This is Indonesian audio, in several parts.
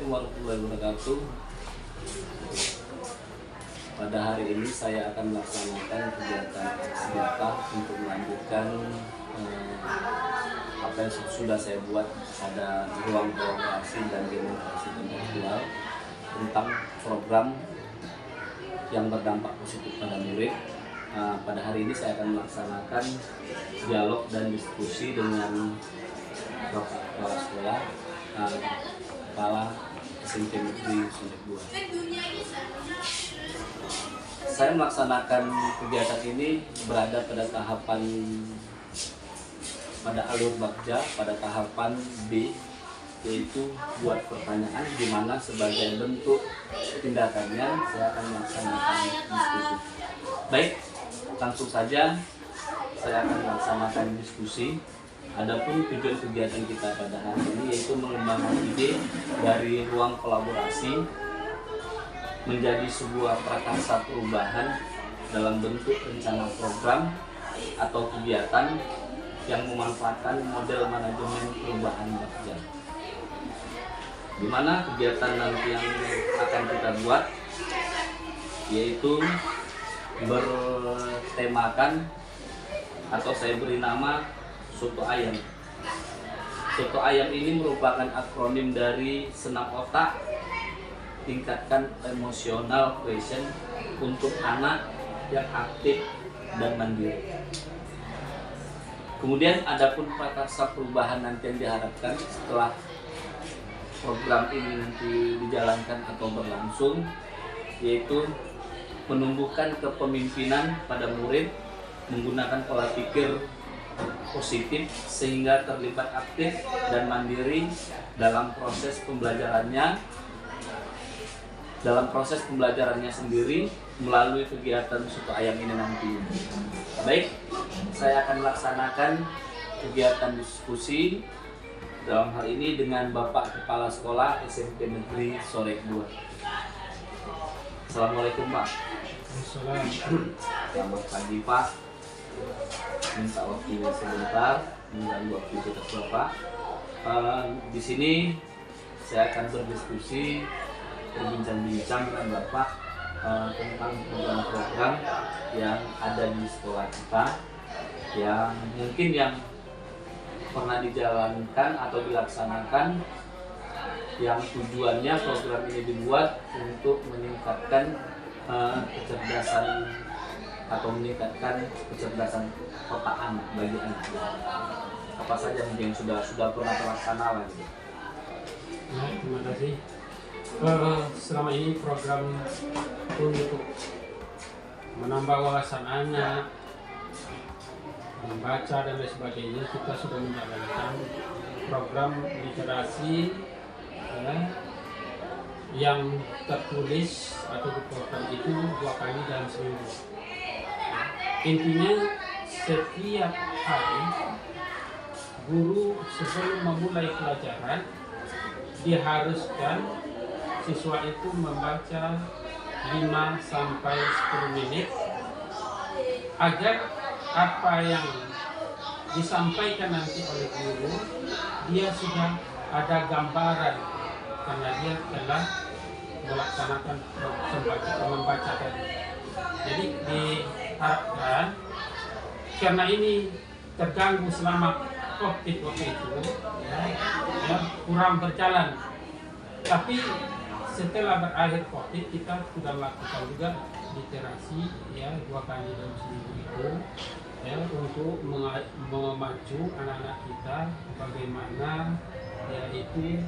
Assalamualaikum warahmatullahi wabarakatuh. Pada hari ini saya akan melaksanakan kegiatan senjata untuk melanjutkan apa yang sudah saya buat pada ruang kolaborasi dan demonstrasi kontekstual tentang program yang berdampak positif pada murid. Pada hari ini saya akan melaksanakan dialog dan diskusi dengan Bapak Kepala Sekolah, Kepala SMP Negeri Sonek 2. Saya melaksanakan kegiatan ini berada pada tahapan pada alur bagja, pada tahapan B, yaitu buat pertanyaan, di mana sebagai bentuk tindakannya saya akan melaksanakan diskusi. Baik, langsung saja saya akan melaksanakan diskusi. Adapun tujuan kegiatan kita pada hari ini yaitu mengembangkan ide dari ruang kolaborasi menjadi sebuah prakarsa perubahan dalam bentuk rencana program atau kegiatan yang memanfaatkan model manajemen perubahan bagja. Di mana kegiatan nanti yang akan kita buat yaitu bertemakan atau saya beri nama Soto Ayam. Soto Ayam ini merupakan akronim dari senam otak, tingkatkan emosional quotient untuk anak yang aktif dan mandiri. Kemudian adapun prakarsa perubahan nanti yang diharapkan setelah program ini nanti dijalankan atau berlangsung, yaitu menumbuhkan kepemimpinan pada murid menggunakan pola pikir positif sehingga terlibat aktif dan mandiri dalam proses pembelajarannya sendiri melalui kegiatan Soto Ayam ini nanti. Baik, saya akan melaksanakan kegiatan diskusi dalam hal ini dengan Bapak Kepala Sekolah SMP Negeri Sonek 2. Assalamualaikum Pak. Selamat pagi Pak. Minta waktunya sebentar, mengganggu aktivitas Bapak. Di sini saya akan berdiskusi, berbincang-bincang dengan Bapak tentang program-program yang ada di sekolah kita, yang mungkin yang pernah dijalankan atau dilaksanakan, yang tujuannya program ini dibuat untuk meningkatkan kecerdasan atau meningkatkan kecerdasan otak anak bagi anak. Apa saja mungkin sudah pernah terlaksana lagi? Nah, terima kasih. Selama ini program untuk menambah wawasan anak, membaca dan lain sebagainya, kita sudah menjalankan program literasi yang tertulis atau di program itu 2 kali dalam seminggu. Intinya setiap hari guru sebelum memulai pelajaran diharuskan siswa itu membaca 5 sampai 10 menit agar apa yang disampaikan nanti oleh guru dia sudah ada gambaran karena dia telah melaksanakan membacakan. Jadi diharapkan karena ini terganggu selama COVID waktu itu ya, kurang berjalan, tapi setelah berakhir COVID kita sudah melakukan juga literasi ya 2 kali dalam seminggu itu ya, untuk memacu anak-anak kita bagaimana yaitu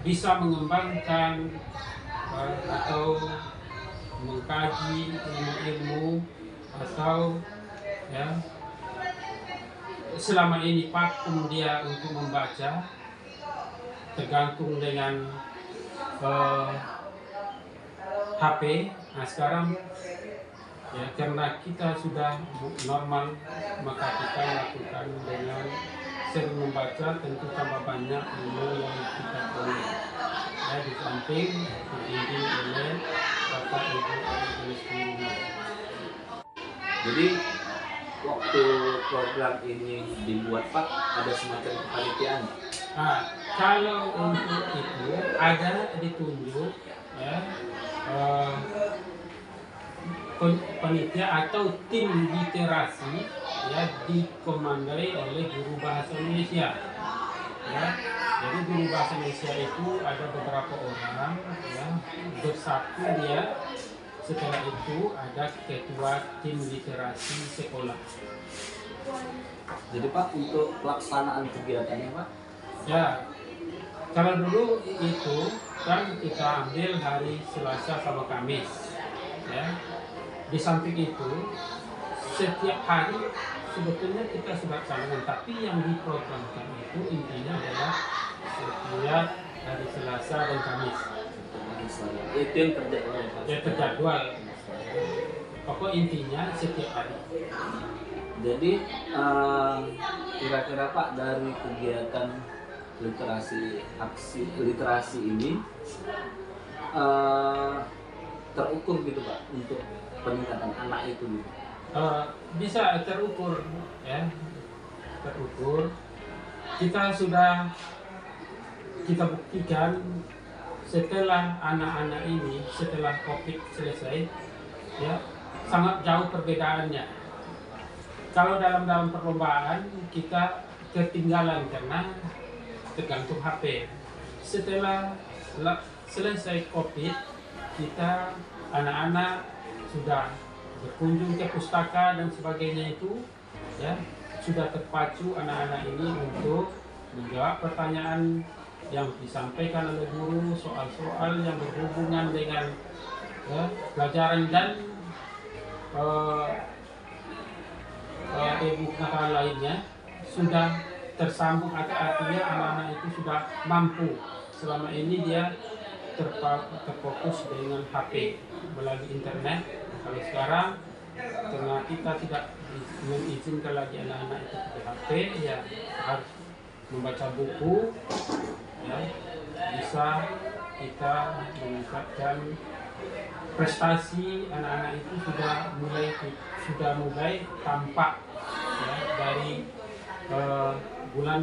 bisa mengembangkan atau mengkaji ilmu-ilmu atau ya selama ini vakum dia untuk membaca tergantung dengan HP. Nah sekarang ya karena kita sudah normal maka kita lakukan dengan sering membaca, tentu tambah banyak ilmu yang kita peroleh ya, di samping dibimbing oleh Bapak Ibu guru sendiri. Jadi waktu program ini dibuat Pak, ada semacam kepanitiaan? Nah, Kalau untuk itu ada ditunjuk ya, panitia atau tim literasi ya, dikomandai oleh guru bahasa Indonesia ya. Jadi guru bahasa Indonesia itu ada beberapa orang ya, bersatu dia. Setelah itu ada ketua tim literasi sekolah. Jadi Pak, untuk pelaksanaan kegiatannya Pak? Ya, kalau dulu itu kan kita ambil hari Selasa sama Kamis ya. Di samping itu setiap hari sebetulnya kita sudah laksanakan, tapi yang diprogramkan itu intinya adalah setiap hari Selasa dan Kamis. Itu yang terjadwal Pak? Ya, terjadwal. Pokok intinya setiap hari. Jadi kira-kira Pak, dari kegiatan literasi ini terukur gitu Pak untuk peningkatan anak itu gitu? Bisa terukur ya, terukur. Kita buktikan setelah anak-anak ini setelah COVID selesai ya, sangat jauh perbedaannya. Kalau dalam perlombaan kita ketinggalan karena tergantung HP. Setelah selesai COVID, kita anak-anak sudah berkunjung ke pustaka dan sebagainya itu ya, sudah terpacu anak-anak ini untuk menjawab pertanyaan yang disampaikan oleh guru, soal-soal yang berhubungan dengan ya, pelajaran dan ilmu pengetahuan lainnya sudah tersambung, artinya anak-anak itu sudah mampu. Selama ini dia terfokus dengan HP melalui internet. Kalau sekarang karena kita tidak mengizinkan lagi anak-anak itu pakai HP, ya harus membaca buku ya, bisa kita meningkatkan prestasi anak-anak itu sudah mulai tampak ya, dari bulan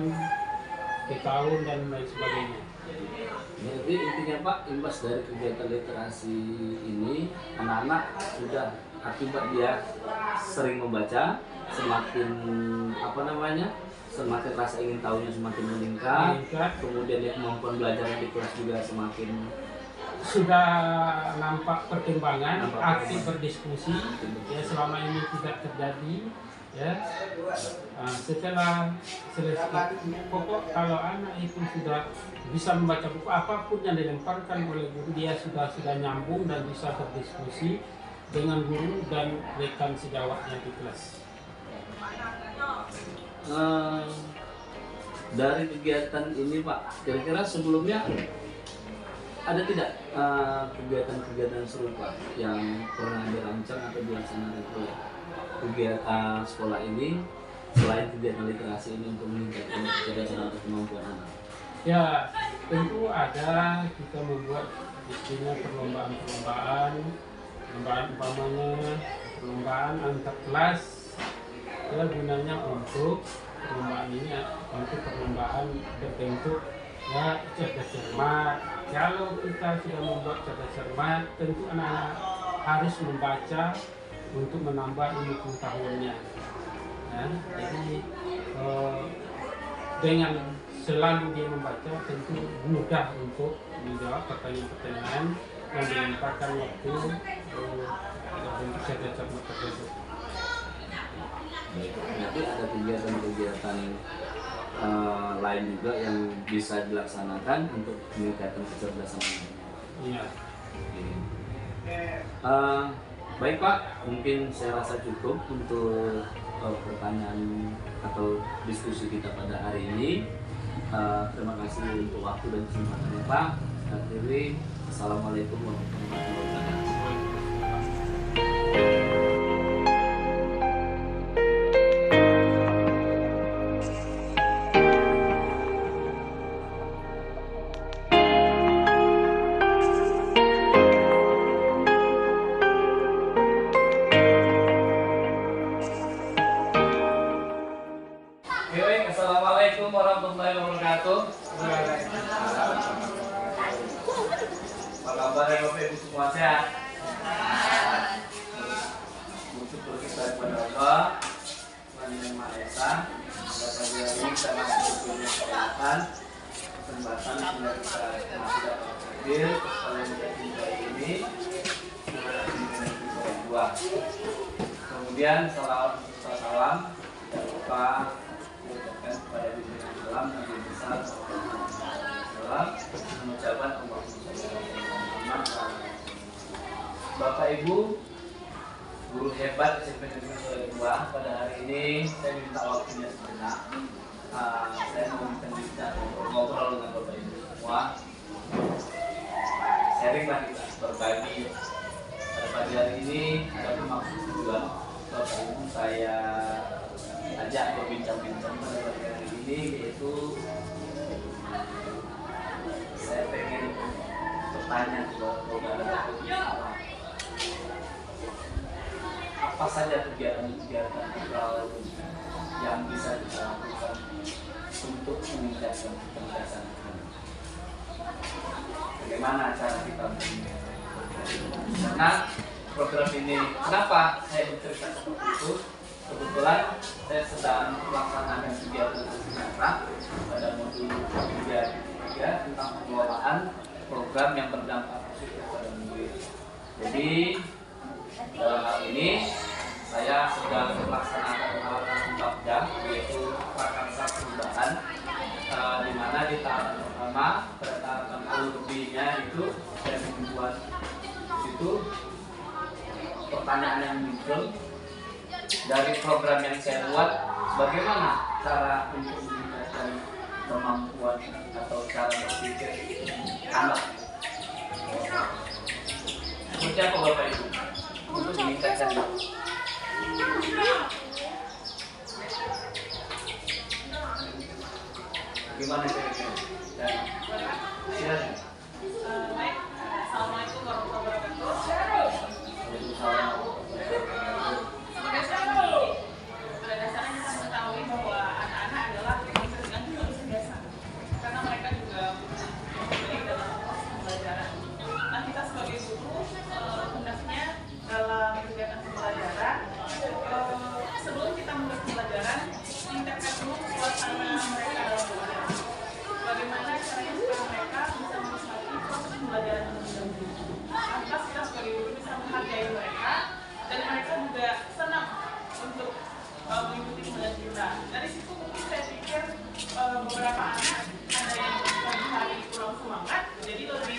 ke tahun dan lain sebagainya. Jadi intinya Pak, imbas dari kegiatan literasi ini, anak-anak sudah akibat dia sering membaca, semakin semakin rasa ingin tahunya semakin meningkat. Kemudian dia kemampuan belajar di kelas juga semakin sudah nampak perkembangan, aktif berdiskusi ya, selama ini tidak terjadi ya. Setelah selesai pokok, kalau anak itu sudah bisa membaca buku, apapun yang dilemparkan oleh guru dia sudah nyambung dan bisa berdiskusi dengan guru dan rekan sejawatnya di kelas. Dari kegiatan ini Pak, kira-kira sebelumnya ada tidak kegiatan-kegiatan serupa yang pernah dirancang atau dilaksanakan oleh kegiatan sekolah ini selain kegiatan literasi ini untuk meningkatkan kecerdasan atau kemampuan anak? Ya, tentu ada. Kita membuat istilah perlombaan umpamanya perlombaan antar kelas ya, gunanya untuk perlombaan ini untuk perlombaan berbentuk ya cerdas cermat. Kalau kita sudah membuat cerdas cermat, tentu anak-anak harus membaca untuk menambah ilmu pengetahuannya ya. Jadi dengan selalu dia membaca, tentu mudah untuk menjawab pertanyaan-pertanyaan yang dilemparkan waktu bentuk cerdas cermat tersebut. Baik, nanti ada kegiatan-kegiatan lain juga yang bisa dilaksanakan untuk meningkatkan kecerdasan anak. Iya. Baik Pak, mungkin saya rasa cukup untuk pertanyaan atau diskusi kita pada hari ini. Terima kasih untuk waktu dan kesempatannya Pak. Akhiri, assalamualaikum warahmatullahi wabarakatuh. Assalamualaikum warahmatullahi wabarakatuh. Apa kabar ya Bapak Ibu semua, sehat? Bersyukur kita kepada Allah, Tuhan Yang Maha Esa. Pada pagi hari ini kita masih punya kesempatan sehingga kita masih dapat hadir kalian kita ini dua. Kemudian salam tidak lupa diucapkan kepada pimpinan alam Nabi besar salam mengucapkan Bapak Ibu guru hebat SMP Negeri 2, pada hari ini saya minta waktunya sejenak. Saya mau minta ngobrol dengan Bapak Ibu semua, sharinglah kita berbagi. Pada pagi hari ini ada maksud tujuan Bapak Ibu saya ajak berbincang-bincang pada pagi hari ini, yaitu saya pengen bertanya kepada apa saja kegiatan-kegiatan yang bisa kita lakukan untuk meningkatkan kecerdasan anak. Bagaimana cara kita meningkatkan? Karena program ini, kenapa saya bercerita seperti itu? Kebetulan saya sedang melaksanakan kegiatan anak pada modul 3 tentang pengelolaan program yang berdampak positif pada murid. Jadi dalam hal ini saya sedang melaksanakan tahapan 4 jam, yaitu prakarsa perubahan, di mana di tahapan pertama pada tahapan alurbinya itu saya membuat itu pertanyaan yang muncul dari program yang saya buat, bagaimana cara untuk meningkatkan kemampuan atau cara berpikir anak. Seperti apa Bapak Ibu untuk meningkatkan gimana kira-kira? Silakan. Baik, Assalamualaikum warahmatullahi wabarakatuh. Sebagai seorang pada dasarnya kita mengetahui bahwa anak-anak adalah tergantung manusia biasa, karena mereka juga baik dalam proses pembelajaran. Nah, kita sebagai guru hendaknya dalam kegiatan pembelajaran, sebelum kita mulai pembelajaran, tingkatkan dulu suasana mereka dalam belajar. Bagaimana caranya supaya mereka bisa menikmati proses pembelajaran terlebih dahulu. Lantas kita sebagai guru bisa menghargai mereka dan mereka juga senang untuk mengikuti pembelajaran kita. Dari situ mungkin saya pikir beberapa anak ada yang pagi hari kurang semangat, jadi lebih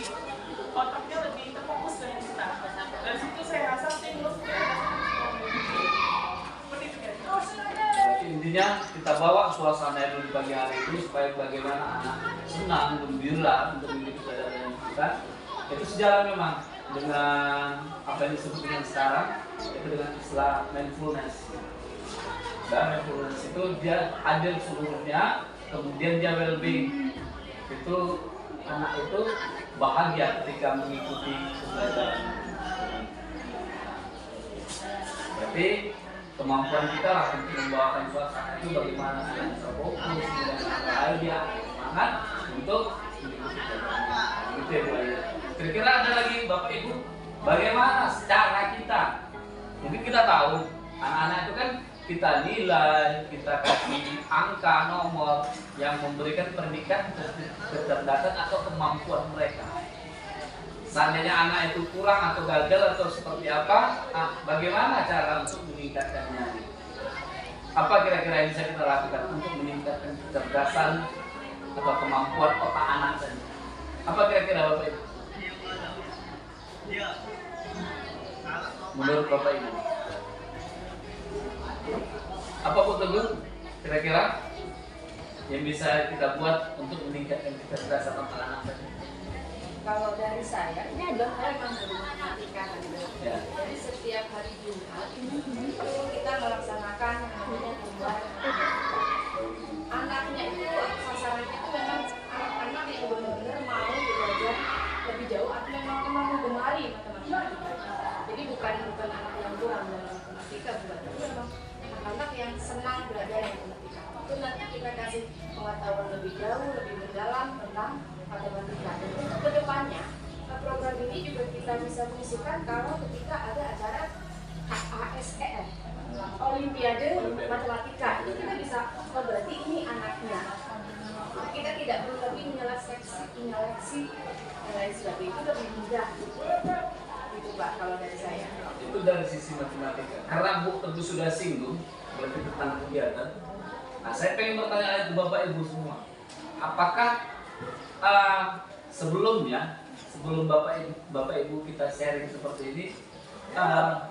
otaknya lebih terfokus dengan kita. Dari situ saya rasa stimulus seperti itu kira-kira. Intinya kita bawa suasana dulu di pagi hari itu supaya bagaimana anak senang, gembira untuk mengikuti pelajaran kita. Itu sejalan memang dengan apa yang disebut dengan sekarang, itu dengan istilah mindfulness. Dan mindfulness itu dia hadir seluruhnya, kemudian dia well-being. Itu anak itu bahagia ketika mengikuti pelajaran. Berarti kemampuan kita lah untuk membawakan suasana itu bagaimana anak bisa fokus dan bahagia semangat untuk mengikuti pelajaran. Itu ya Bu Ayu. Kira-kira ada lagi Bapak Ibu, bagaimana cara kita? Mungkin kita tahu anak-anak itu kan kita nilai, kita kasih angka, nomor yang memberikan pendidikan kecerdasan atau kemampuan mereka. Seandainya anak itu kurang atau gagal atau seperti apa, bagaimana cara untuk meningkatkannya? Apa kira-kira yang bisa kita lakukan untuk meningkatkan kecerdasan atau kemampuan otak anak tadi? Apa kira-kira Bapak Ibu? Menurut Bapak Ibu, apa Bu Teguh kira-kira yang bisa kita buat untuk meningkatkan kecerdasan otak anak tadi? Kalau dari saya, ini adalah memang matematika. Ya. Jadi setiap hari Jumat itu kita melaksanakan yang namanya gambar. Anaknya itu sasarannya itu memang anak-anak yang benar-benar mau belajar lebih jauh atau memang menggemari matematika. Jadi bukan anak yang kurang dalam matematika, bukan, tapi memang anak-anak yang senang belajar matematika. Itu nanti kita kasih pengetahuan lebih jauh, lebih mendalam ini juga kita bisa fungsikan kalau ketika ada acara ASER, Olimpiade Matematika, itu kita bisa, oh berarti ini anaknya. Kita tidak perlu lagi menyeleksi dan lain sebagainya, itu lebih mudah. Itu Pak kalau dari saya. Itu dari sisi matematika. Karena Bu Teguh sudah singgung berarti tentang kegiatan. Nah, saya pengen bertanya ke Bapak Ibu semua. Apakah sebelum Bapak Ibu kita sharing seperti ini,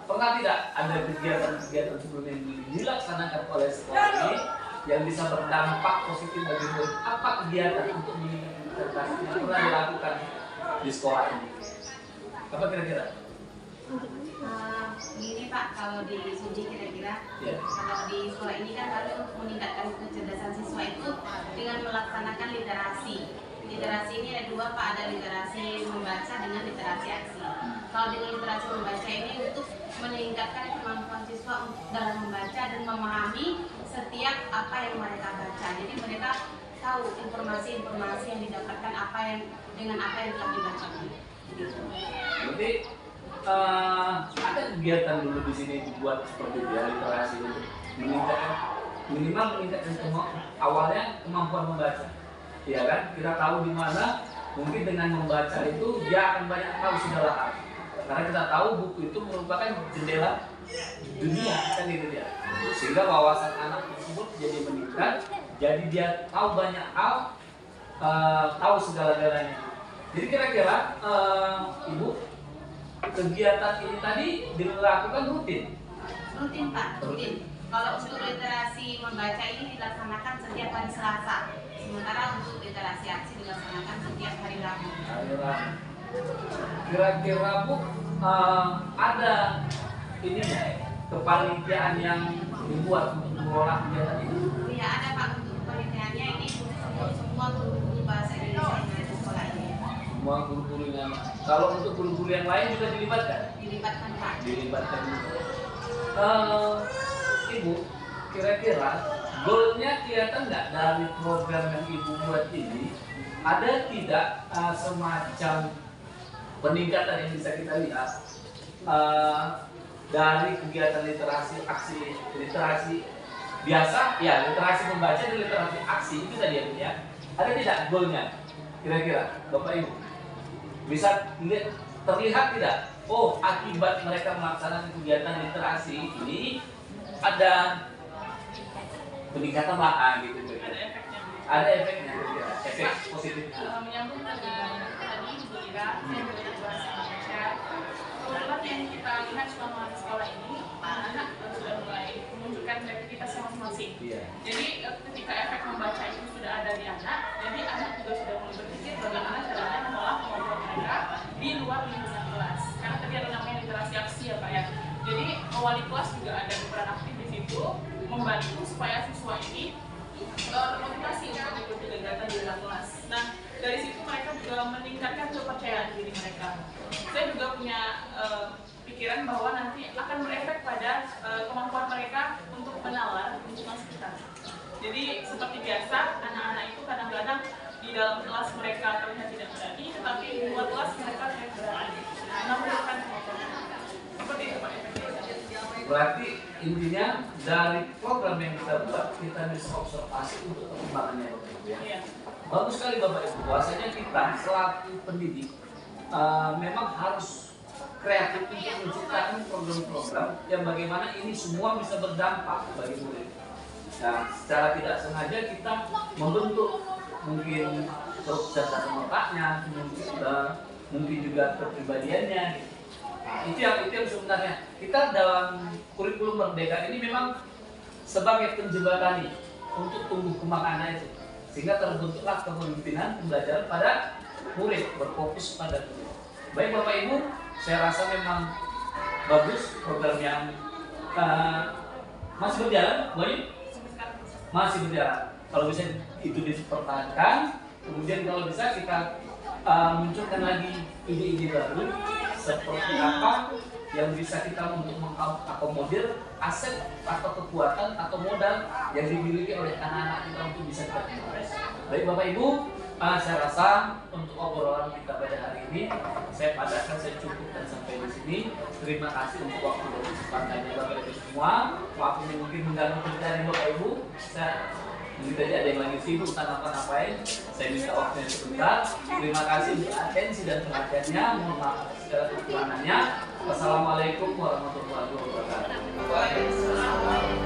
pernah tidak ada kegiatan sebelumnya yang dilaksanakan oleh sekolah ini yang bisa berdampak positif bagi murid? Apa kegiatan untuk meningkatkan yang pernah dilakukan di sekolah ini? Apa kira-kira? Gini Pak, kalau di Suji kira-kira kalau di sekolah ini kan kami untuk meningkatkan kecerdasan siswa itu dengan melaksanakan literasi. Literasi ini ada dua Pak, ada literasi membaca dengan literasi aksi. Kalau dengan literasi membaca ini untuk meningkatkan kemampuan siswa dalam membaca dan memahami setiap apa yang mereka baca. Jadi mereka tahu informasi-informasi yang didapatkan dengan apa yang telah dibaca. Gitu. Berarti ada kegiatan dulu di sini dibuat seperti dia literasi untuk meningkatkan awalnya kemampuan membaca, ya kan? Kita tahu di mana mungkin dengan membaca itu dia akan banyak tahu segala hal, karena kita tahu buku itu merupakan jendela dunia, kan gitu dia. Sehingga wawasan anak tersebut jadi meningkat, jadi dia tahu banyak hal, tahu segala-galanya. Jadi kira-kira Ibu, kegiatan ini tadi dilakukan rutin? Rutin Pak, rutin. Kalau untuk literasi membaca ini dilaksanakan setiap hari Selasa. Sementara untuk literasi aksi dilaksanakan setiap hari Rabu. Kira-kira Bu, ada ini kepanitiaan yang dibuat untuk mengolah kegiatan ini? Ya ada Pak, untuk penelitiannya ini untuk semua guru-guru bahasa Indonesia yang ada di sekolah ini. Semua guru-gurunya. Kalau untuk guru-guru yang lain juga dilibatkan? Dilibatkan Pak. Dilibatkan juga. Ibu, kira-kira goalnya kelihatan nggak dari program yang Ibu buat ini? Ada tidak semacam peningkatan yang bisa kita lihat dari kegiatan literasi aksi, literasi biasa, ya literasi membaca dan literasi aksi itu tadi ya. Ada tidak goalnya? Kira-kira Bapak Ibu bisa terlihat tidak? Oh, akibat mereka melaksanakan kegiatan literasi ini ada peningkatan lah gitu. Ada efeknya. Ada efeknya, efek positifnya. Menyambung dengan tadi Bu Ira, yang belajar bahasa Indonesia. Kebetulan yang kita lihat selama di sekolah ini, anak-anak sudah mulai menunjukkan kreativitas masing-masing. Iya. Jadi ketika efek membaca itu sudah ada di anak, jadi anak juga sudah mulai berpikir bagaimana caranya mengolah kemampuan mereka di luar lingkungan kelas. Karena tadi ada namanya literasi aksi ya Pak ya. Jadi wali kelas juga ada berperan aktif di situ, membantu supaya siswa ini termotivasi untuk mengikuti kegiatan di dalam kelas. Nah, dari situ mereka juga meningkatkan kepercayaan diri mereka. Saya juga punya pikiran bahwa nanti akan berefek pada kemampuan mereka untuk menalar lingkungan sekitar. Jadi seperti biasa, anak-anak itu kadang-kadang di dalam kelas mereka terlihat tidak berani, tetapi di luar kelas mereka terlihat berani. Menambahkan kemampuan mereka. Seperti itu Pak efeknya. Berarti intinya dari program yang kita buat, kita bisa observasi untuk perkembangannya Bapak Ibu ya. Iya. Bagus sekali Bapak Ibu, bahwasanya kita selaku pendidik memang harus kreatif untuk menciptakan program-program yang bagaimana ini semua bisa berdampak bagi murid. Nah, secara tidak sengaja kita membentuk mungkin kecerdasan otaknya, mungkin juga kepribadiannya. Gitu. Nah, itu yang sebenarnya kita dalam kurikulum Merdeka ini memang sebagai penjembatani untuk tumbuh kembang anak itu, sehingga terbentuklah kepemimpinan pembelajaran pada murid, berfokus pada murid. Baik Bapak Ibu, saya rasa memang bagus program yang masih berjalan, baik? Masih berjalan. Kalau bisa itu dipertahankan, kemudian kalau bisa kita munculkan lagi ide-ide baru seperti apa yang bisa kita untuk mengakomodir aset atau kekuatan atau modal yang dimiliki oleh anak-anak kita untuk bisa kita. Baik Bapak Ibu, Saya rasa untuk obrolan kita pada hari ini saya cukupkan sampai di sini. Terima kasih untuk waktu dan kesempatannya Bapak Ibu semua. Waktu ini mungkin mengganggu pencarian Bapak Ibu. Saya mungkin tadi ada yang lagi sibuk tak ngapa-ngapain. Saya minta waktunya sebentar. Terima kasih untuk atensi dan perhatiannya. Mohon maaf segala kekurangannya. Wassalamualaikum warahmatullahi wabarakatuh. Waalaikumsalam.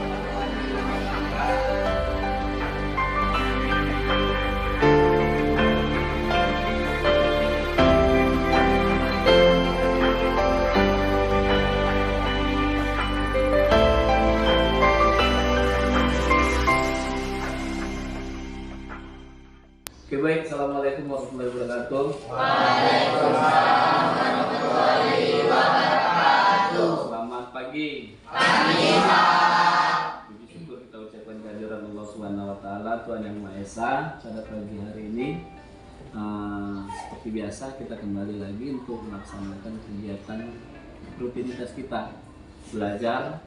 Oke baik, assalamualaikum warahmatullahi wabarakatuh. Waalaikumsalam warahmatullahi wabarakatuh. Selamat pagi. Pagi Pak. Puji syukur kita ucapkan kehadiran Allah Subhanahu Wa Taala, Tuhan yang Maha Esa. Pada pagi hari ini, seperti biasa kita kembali lagi untuk melaksanakan kegiatan rutinitas kita belajar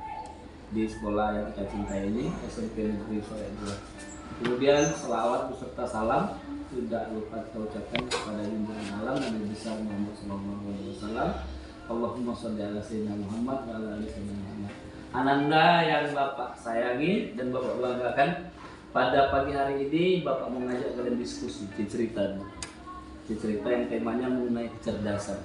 di sekolah yang kita cintai ini, SMP Negeri Soleh 2. Kemudian selawat beserta salam tidak lupa kita ucapkan kepada junjungan alam Nabi besar Muhammad SAW. Allahumma sholli ala sayyidina Muhammad wa ala ali sayyidina Muhammad. Ananda yang Bapak sayangi dan Bapak banggakan, pada pagi hari ini Bapak mengajak kalian diskusi, cerita yang temanya mengenai kecerdasan.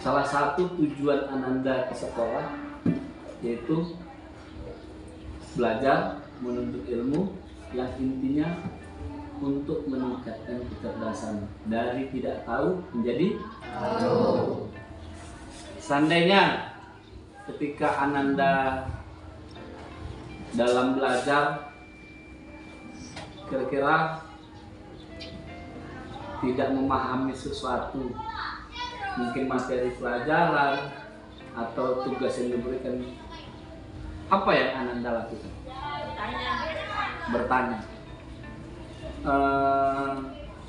Salah satu tujuan Ananda ke sekolah yaitu belajar, menuntut ilmu yang intinya untuk meningkatkan kecerdasan dari tidak tahu menjadi tahu. Seandainya ketika Ananda dalam belajar kira-kira tidak memahami sesuatu, mungkin materi pelajaran atau tugas yang diberikan, apa yang Ananda lakukan? Bertanya.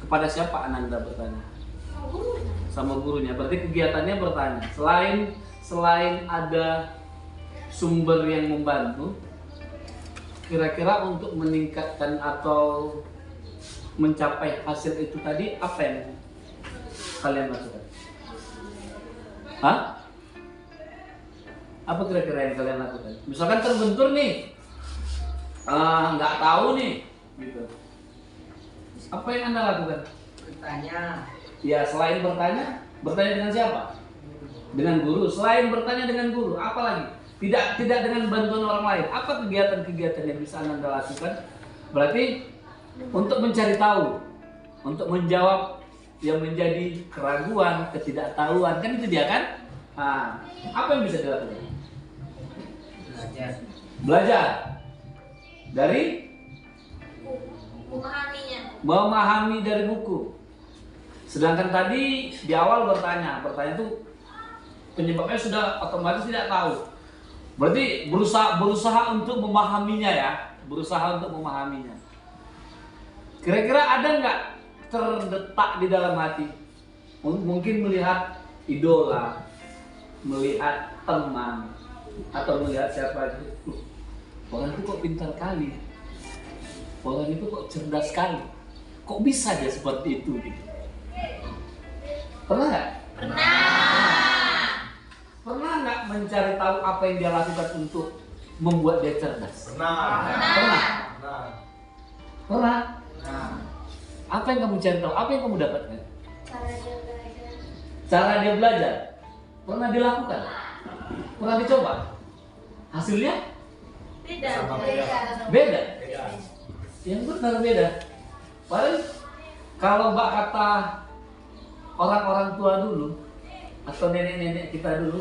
Kepada siapa Ananda bertanya? Sama gurunya. Berarti kegiatannya bertanya. Selain ada sumber yang membantu, kira-kira untuk meningkatkan atau mencapai hasil itu tadi, apa yang kalian lakukan? Hah? Apa kira-kira yang kalian lakukan? Misalkan terbentur nih, nggak tahu nih, gitu. Apa yang Anda lakukan? Bertanya. Ya, selain bertanya dengan siapa? Dengan guru. Selain bertanya dengan guru, apa lagi? Tidak dengan bantuan orang lain. Apa kegiatan-kegiatan yang bisa Anda lakukan? Berarti untuk mencari tahu, untuk menjawab yang menjadi keraguan, ketidaktahuan, kan itu dia kan? Apa yang bisa dilakukan? Belajar dari memahami dari buku. Sedangkan tadi di awal bertanya itu penyebabnya sudah otomatis tidak tahu. Berarti berusaha untuk memahaminya ya, Kira-kira ada nggak terdetak di dalam hati? Mungkin melihat idola, melihat teman, atau melihat siapa itu, orang itu kok pintar kali, orang itu kok cerdas sekali, kok bisa dia seperti itu gitu. Pernah nggak? Pernah nggak mencari tahu apa yang dia lakukan untuk membuat dia cerdas? Pernah. Apa yang kamu cari tahu? Apa yang kamu dapatkan? Cara dia belajar. Pernah dilakukan? Pernah dicoba? Hasilnya? Beda. Yang benar beda. Paling kalau Mbak kata orang-orang tua dulu atau nenek-nenek kita dulu,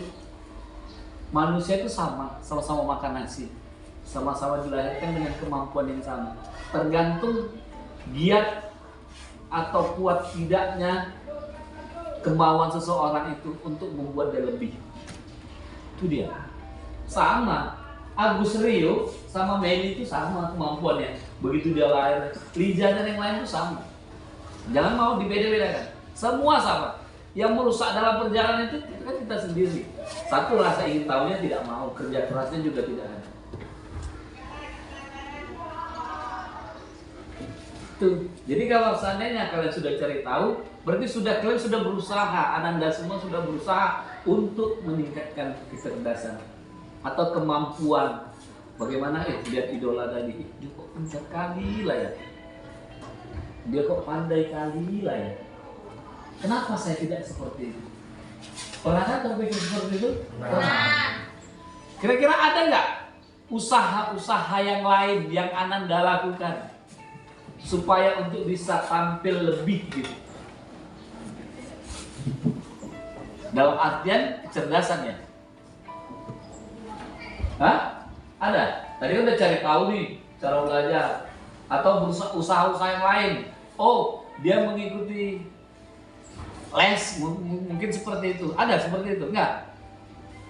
manusia itu sama-sama makan nasi, sama-sama dilahirkan dengan kemampuan yang sama. Tergantung giat atau kuat tidaknya kemauan seseorang itu untuk membuat dia lebih. Itu dia. Sama. Agus Rio sama Meli itu sama kemampuannya. Begitu dia lahir, Lija dan yang lain itu sama. Jangan mau dibeda-bedakan. Semua sama. Yang merusak dalam perjalanan itu kan kita sendiri. Satu rasa ingin tahunya tidak mau, kerja kerasnya juga tidak ada. Itu. Jadi kalau seandainya kalian sudah cari tahu, berarti kalian sudah berusaha, Ananda semua sudah berusaha untuk meningkatkan kecerdasan atau kemampuan. Bagaimana lihat idola tadi, dia kok pintar kali lah ya, dia kok pandai kali lah ya. Kenapa saya tidak seperti itu? Pernah terpikir seperti itu? Nah, Kira-kira ada nggak usaha-usaha yang lain yang Ananda lakukan supaya untuk bisa tampil lebih gitu? Dalam artian kecerdasan ya? Hah? Ada? Tadi udah cari tahu nih cara belajar atau usaha-usaha yang lain. Oh, dia mengikuti les, mungkin seperti itu. Ada seperti itu? Enggak?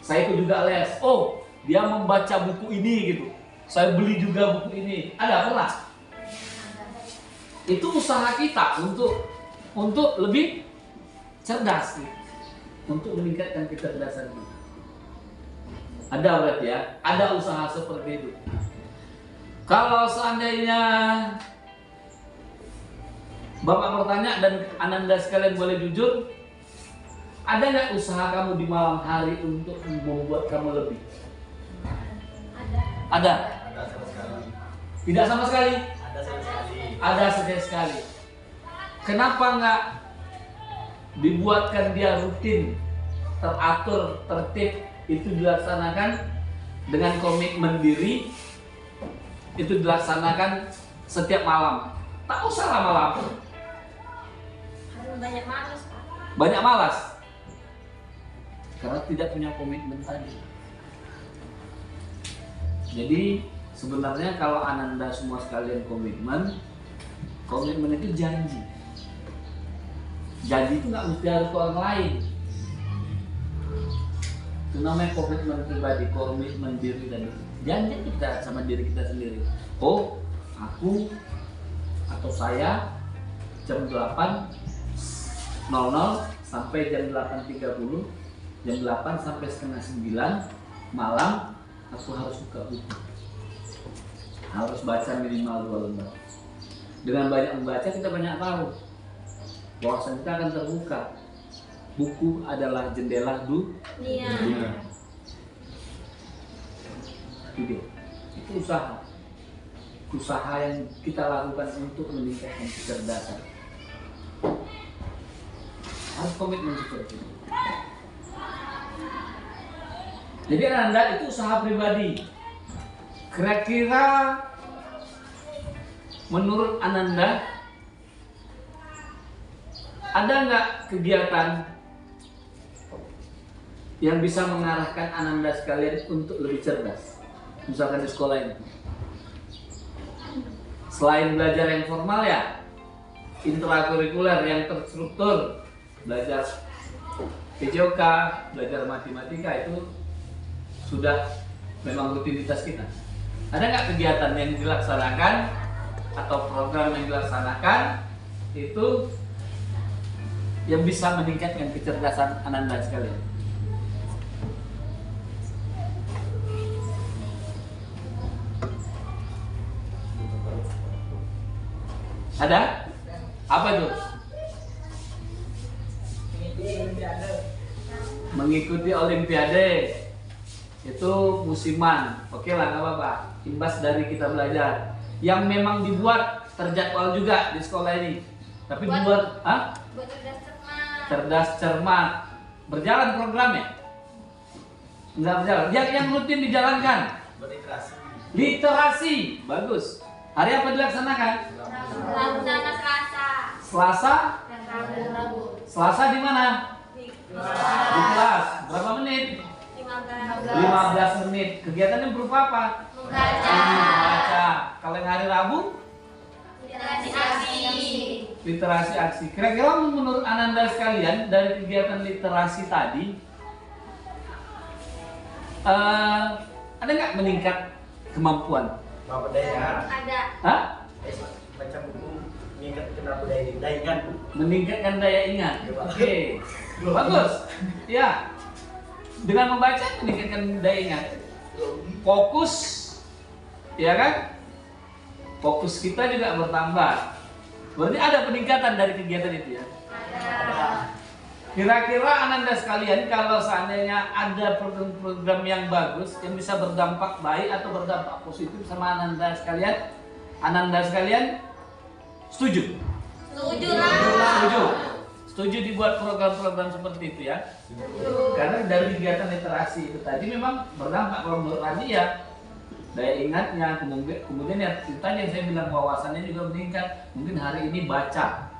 Saya ikut juga les. Oh, dia membaca buku ini gitu. Saya beli juga buku ini. Ada pernah? Itu usaha kita untuk lebih cerdas gitu. Untuk meningkatkan kecerdasan kita. Ada berarti ya, ada usaha seperti itu. Kalau seandainya Bapak bertanya dan Ananda sekalian boleh jujur, ada nggak usaha kamu di malam hari untuk membuat kamu lebih? Ada. Ada sama sekali. Tidak sama sekali? Ada sama sekali. Ada sekali. Kenapa nggak dibuatkan dia rutin, teratur, tertib, itu dilaksanakan dengan komitmen diri, itu dilaksanakan setiap malam. Tak usah lama-lama. banyak malas, Pak. Banyak malas karena tidak punya komitmen tadi. Jadi sebenarnya kalau Ananda semua sekalian komitmen itu janji. Janji itu nggak mesti harus ke orang lain. Itu namanya komitmen pribadi, komitmen diri tadi. Janji kita sama diri kita sendiri. Oh, aku atau saya jam 8.00 sampai jam 8.30, jam 8 sampai setengah 9 malam aku harus buka buku. Harus baca minimal 2 lembar. Dengan banyak membaca kita banyak tahu bahwa kita akan terbuka. Buku adalah jendela dunia. Itu usaha yang kita lakukan untuk meningkatkan kecerdasan. Harus komitmen seperti itu. Jadi Ananda itu usaha pribadi. Kira-kira menurut Ananda ada nggak kegiatan yang bisa mengarahkan Ananda sekalian untuk lebih cerdas? Misalkan di sekolah ini. Selain belajar yang formal ya, intrakurikuler yang terstruktur, belajar PJOK, belajar matematika itu sudah memang rutinitas kita. Ada nggak kegiatan yang dilaksanakan atau program yang dilaksanakan itu yang bisa meningkatkan kecerdasan Ananda sekalian? Ada? Apa itu? Mengikuti olimpiade. Itu musiman. Oke lah, nggak apa-apa. Imbas dari kita belajar. Yang memang dibuat terjadwal juga di sekolah ini. Tapi dibuat, Buat cerdas cermat. cerdas cermat. Berjalan programnya? Enggak berjalan. Yang rutin dijalankan? Berliterasi. Literasi. Bagus. Hari apa dilaksanakan? Rabu sama Selasa. Selasa? Dan Rabu. Selasa di mana? Di Di kelas. Berapa menit? 15 menit. Kegiatannya berupa apa? Membaca. Membaca. Kalau yang hari Rabu? Literasi aksi. Literasi aksi. Kira-kira menurut Ananda sekalian dari kegiatan literasi tadi ada nggak meningkat kemampuan? Bapak Daya. Ada. Hah? Baca buku meningkatkan apa daya ingat. Meningkatkan daya ingat. Iya, Pak. Oke. Bagus. Ya. Dengan membaca meningkatkan daya ingat. Fokus. Ya kan? Fokus kita juga bertambah. Berarti ada peningkatan dari kegiatan itu ya? Kira-kira Ananda sekalian, kalau seandainya ada program-program yang bagus yang bisa berdampak baik atau berdampak positif sama Ananda sekalian setuju? Setuju Setuju. Setuju dibuat program-program seperti itu ya? Karena dari kegiatan literasi itu tadi memang berdampak. Kalau menurut Rani ya daya ingatnya, kemudian ya tadi yang saya bilang wawasannya juga meningkat. Mungkin hari ini baca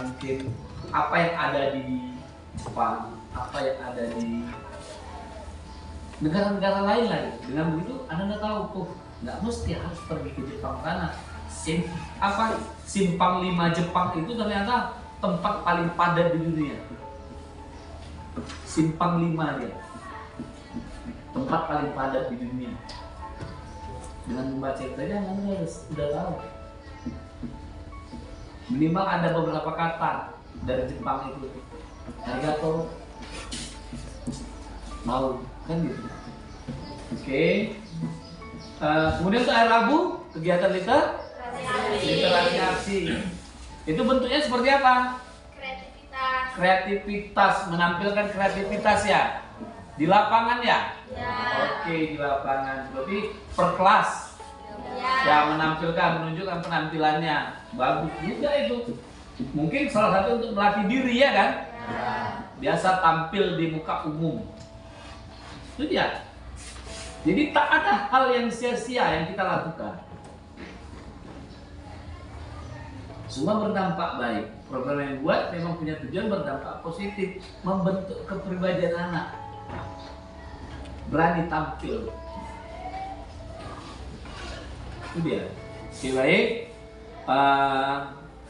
mungkin apa yang ada di Jepang, apa yang ada di negara-negara lain lagi. Dengan begitu Anda tahu tuh nggak mesti harus pergi ke Jepang karena Simpang 5 Jepang itu ternyata tempat paling padat di dunia. Simpang 5 dia, tempat paling padat di dunia. Dengan membaca itu aja Anda sudah tahu. Minimal ada beberapa kata dari Jepang itu. Arigato, mau kan gitu. Oke. Kemudian untuk hari Rabu kegiatan literasi aksi. Itu bentuknya seperti apa? Kreativitas, menampilkan kreativitas ya. Di lapangan ya? Oke, di lapangan. Berarti per kelas. Ya, menunjukkan penampilannya. Bagus juga itu. Mungkin salah satu untuk melatih diri ya kan? Biasa tampil di muka umum. Itu dia. Jadi tak ada hal yang sia-sia yang kita lakukan. Semua berdampak baik. Program yang buat memang punya tujuan berdampak positif, membentuk kepribadian anak. Berani tampil. Itu dia. Oke, baik.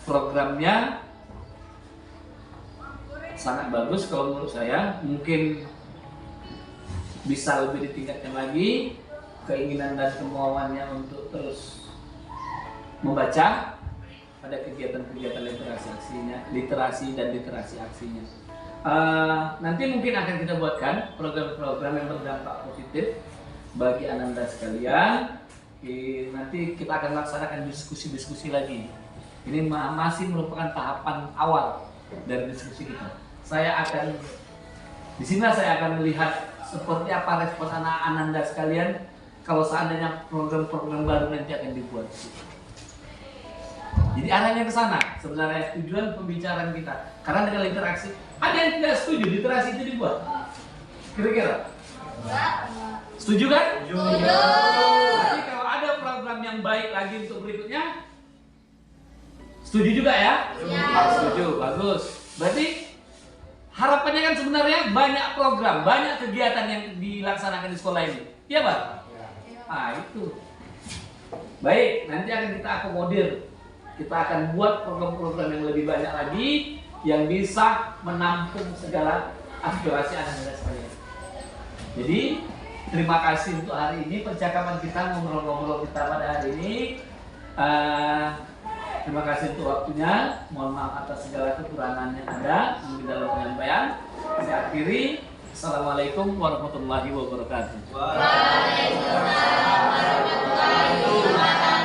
Programnya sangat bagus kalau menurut saya. Mungkin bisa lebih ditingkatkan lagi keinginan dan kemauannya untuk terus membaca pada kegiatan-kegiatan literasi dan literasi aksinya. Nanti mungkin akan kita buatkan program-program yang berdampak positif bagi Ananda sekalian. Nanti kita akan laksanakan diskusi-diskusi lagi. Ini masih merupakan tahapan awal dari diskusi kita. Di sini saya akan melihat seperti apa respon anak Ananda sekalian kalau seandainya program-program baru nanti akan dibuat. Jadi arahnya ke sana sebenarnya tujuan pembicaraan kita. Karena dengan literasi, ada yang tidak setuju literasi itu dibuat. Kira-kira? Setuju kan? Setuju. Jadi kalau ada program yang baik lagi untuk berikutnya, setuju juga ya? Setuju, bagus. Berarti harapannya kan sebenarnya banyak program, banyak kegiatan yang dilaksanakan di sekolah ini. Iya, Pak? Ah, itu. Baik, nanti akan kita akomodir. Kita akan buat program-program yang lebih banyak lagi yang bisa menampung segala aspirasi anak-anak sekalian. Jadi, terima kasih untuk hari ini percakapan kita, ngobrol-ngobrol kita pada hari ini. Terima kasih untuk waktunya. Mohon maaf atas segala kekurangan yang ada di dalam penyampaian. Saya akhiri. Assalamualaikum warahmatullahi wabarakatuh. Waalaikumsalam warahmatullahi wabarakatuh.